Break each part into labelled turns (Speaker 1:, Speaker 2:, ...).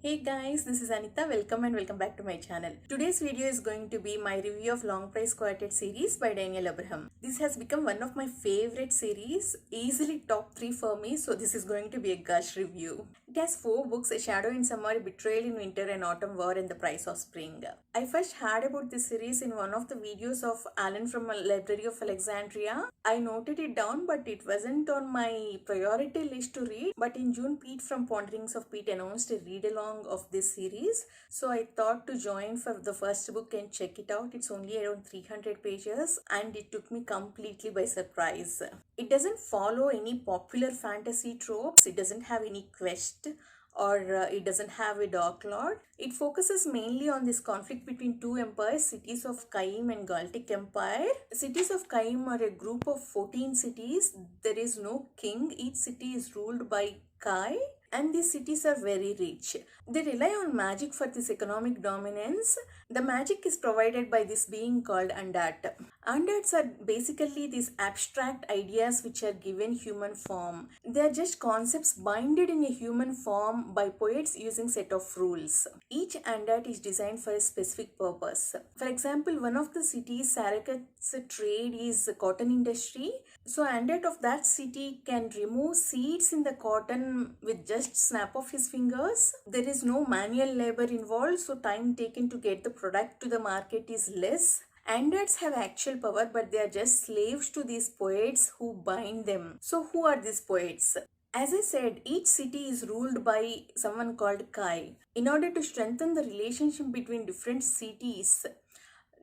Speaker 1: Hey guys, this is Anita. Welcome and welcome back to my channel. Today's video is going to be my review of Long Price Quartet series by Daniel Abraham. This has become one of my favorite series, easily top 3 for me, so this is going to be a gush review. It has 4 books, A Shadow in Summer, Betrayal in Winter and Autumn War and The Price of Spring. I first heard about this series in one of the videos of Alan from Library of Alexandria. I noted it down but it wasn't on my priority list to read. But in June, Pete from Ponderings of Pete announced a read-along of this series. So I thought to join for the first book and check it out. It's only around 300 pages and it took me completely by surprise. It doesn't follow any popular fantasy tropes. It doesn't have any quest or it doesn't have a Dark Lord. It focuses mainly on this conflict between two empires, cities of Kaim and Galtic Empire. Cities of Kaim are a group of 14 cities. There is no king. Each city is ruled by Kai and these cities are very rich. They rely on magic for this economic dominance. The magic is provided by this being called Undat. Undats are basically these abstract ideas which are given human form. They are just concepts binded in a human form by poets using set of rules. Each Undat is designed for a specific purpose. For example, one of the cities, Sarakat's trade is cotton industry. So Undat of that city can remove seeds in the cotton with just snap of his fingers. There is no manual labor involved, so time taken to get the product to the market is less. Andats have actual power, but they are just slaves to these poets who bind them. So who are these poets? As I said, each city is ruled by someone called Kai. In order to strengthen the relationship between different cities,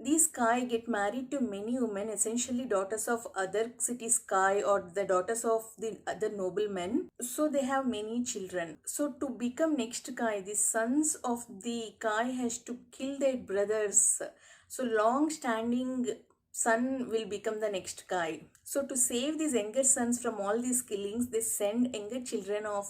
Speaker 1: these Kai get married to many women, essentially daughters of other cities Kai or the daughters of the other noblemen. So they have many children. So to become next Kai, the sons of the Kai has to kill their brothers. So long-standing son will become the next Kai. So to save these younger sons from all these killings, they send younger children of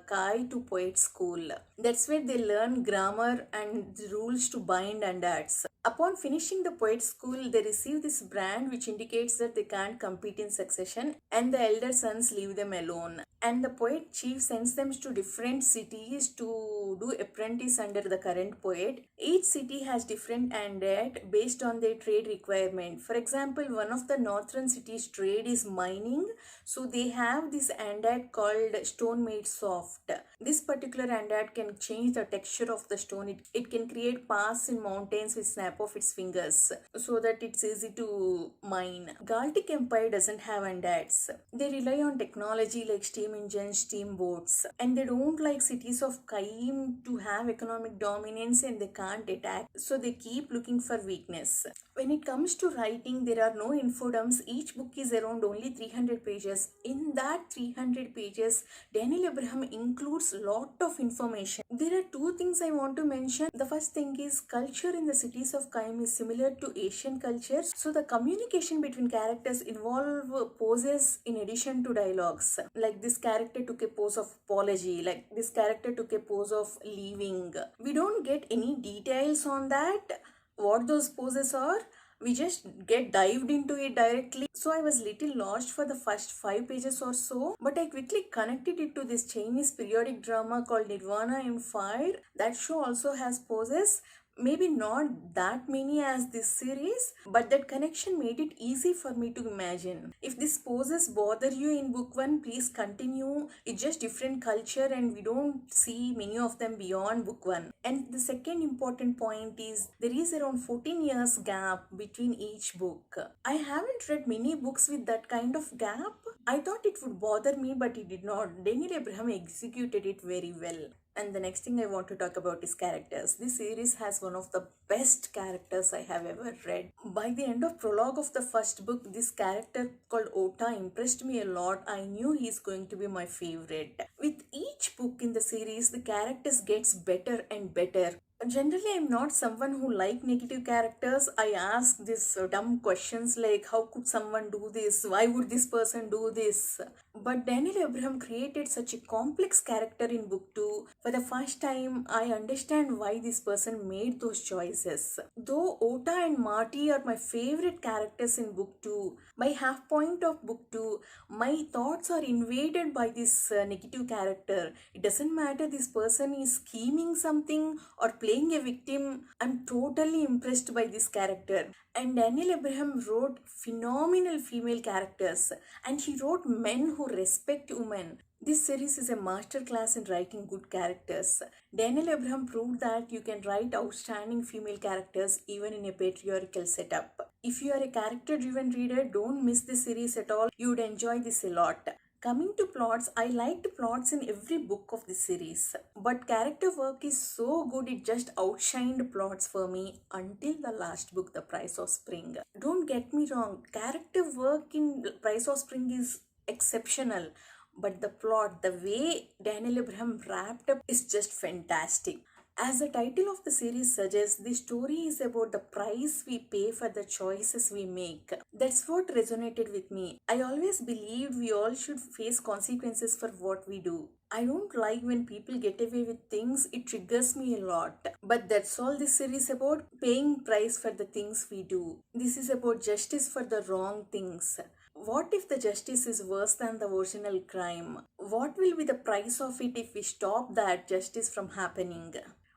Speaker 1: Kai to poet school. That's where they learn grammar and the rules to bind and arts. Upon finishing the poet school, they receive this brand which indicates that they can't compete in succession and the elder sons leave them alone. And the poet chief sends them to different cities to do apprentice under the current poet. Each city has different andat based on their trade requirement. For example, one of the northern cities' trade is mining. So they have this andat called stone made soft. This particular andat can change the texture of the stone. It can create paths in mountains with snap of its fingers so that it's easy to mine. Galtic Empire doesn't have andats. They rely on technology like steam engines, steamboats, and they don't like cities of Kaim to have economic dominance and they can't attack. So they keep looking for weakness. When it comes to writing, there are no infodumps. Each book is around only 300 pages. In that 300 pages, Daniel Abraham includes lot of information. There are two things I want to mention. The first thing is culture in the cities of Kaim is similar to Asian culture. So the communication between characters involve poses in addition to dialogues. Like this character took a pose of apology. Like this character took a pose of leaving. We don't get any details on that, what those poses are. We just get dived into it directly. So I was little lost for the first 5 pages or so, but I quickly connected it to this Chinese periodic drama called Nirvana in Fire. That show also has poses. Maybe not that many as this series, but that connection made it easy for me to imagine. If these poses bother you in book 1, please continue. It's just different culture and we don't see many of them beyond book 1. And the second important point is there is around 14 years gap between each book. I haven't read many books with that kind of gap. I thought it would bother me, but it did not. Daniel Abraham executed it very well. And the next thing I want to talk about is characters. This series has one of the best characters I have ever read. By the end of prologue of the first book, this character called Ota impressed me a lot. I knew he's going to be my favorite. With each book in the series, the characters gets better and better. Generally, I'm not someone who like negative characters. I ask these dumb questions like, how could someone do this? Why would this person do this? But Daniel Abraham created such a complex character in book 2. For the first time, I understand why this person made those choices. Though Ota and Marty are my favorite characters in book 2, by half point of book 2, my thoughts are invaded by this negative character. It doesn't matter this person is scheming something or playing a victim. I'm totally impressed by this character. And Daniel Abraham wrote phenomenal female characters, and he wrote men who respect women. This series is a masterclass in writing good characters. Daniel Abraham proved that you can write outstanding female characters even in a patriarchal setup. If you are a character driven reader, don't miss this series at all. You would enjoy this a lot. Coming to plots, I liked plots in every book of the series. But character work is so good it just outshined plots for me until the last book, The Price of Spring. Don't get me wrong, character work in Price of Spring is exceptional. But the plot, the way Daniel Abraham wrapped up is just fantastic. As the title of the series suggests, the story is about the price we pay for the choices we make. That's what resonated with me. I always believed we all should face consequences for what we do. I don't like when people get away with things, it triggers me a lot. But that's all this series about, paying price for the things we do. This is about justice for the wrong things. What if the justice is worse than the original crime? What will be the price of it if we stop that justice from happening?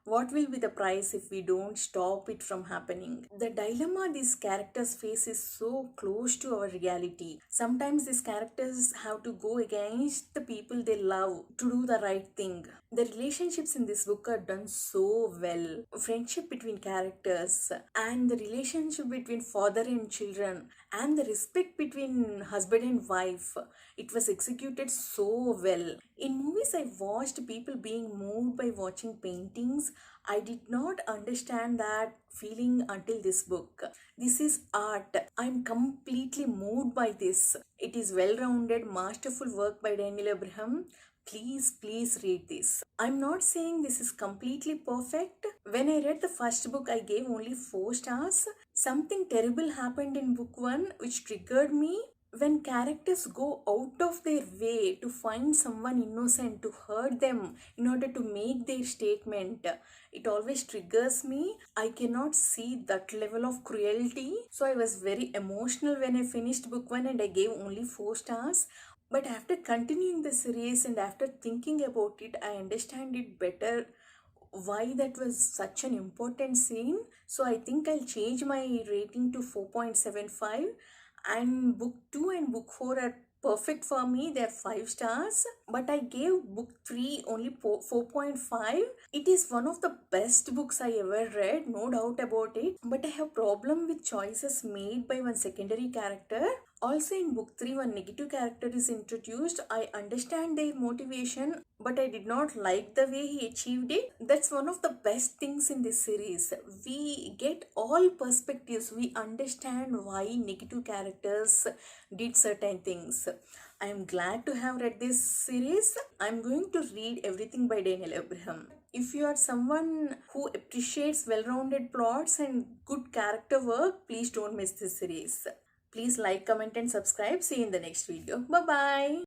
Speaker 1: What will be the price if we don't stop it from happening? The dilemma these characters face is so close to our reality. Sometimes these characters have to go against the people they love to do the right thing. The relationships in this book are done so well. Friendship between characters and the relationship between father and children and the respect between husband and wife. It was executed so well. In movies I watched people being moved by watching paintings. I did not understand that feeling until this book. This is art. I'm completely moved by this. It is well-rounded, masterful work by Daniel Abraham. Please read this. I'm not saying this is completely perfect. When I read the first book, I gave only 4 stars. Something terrible happened in book 1 which triggered me. When characters go out of their way to find someone innocent to hurt them in order to make their statement, it always triggers me. I cannot see that level of cruelty. So I was very emotional when I finished book 1 and I gave only 4 stars. But after continuing the series and after thinking about it, I understand it better why that was such an important scene. So I think I'll change my rating to 4.75, and book 2 and book 4 are perfect for me. They're 5 stars, but I gave book 3 only 4.5. It is one of the best books I ever read, no doubt about it, but I have problem with choices made by one secondary character. Also in book 3, one negative character is introduced. I understand their motivation, but I did not like the way he achieved it. That's one of the best things in this series. We get all perspectives. We understand why negative characters did certain things. I am glad to have read this series. I'm going to read everything by Daniel Abraham. If you are someone who appreciates well-rounded plots and good character work, please don't miss this series. Please like, comment and subscribe. See you in the next video. Bye-bye.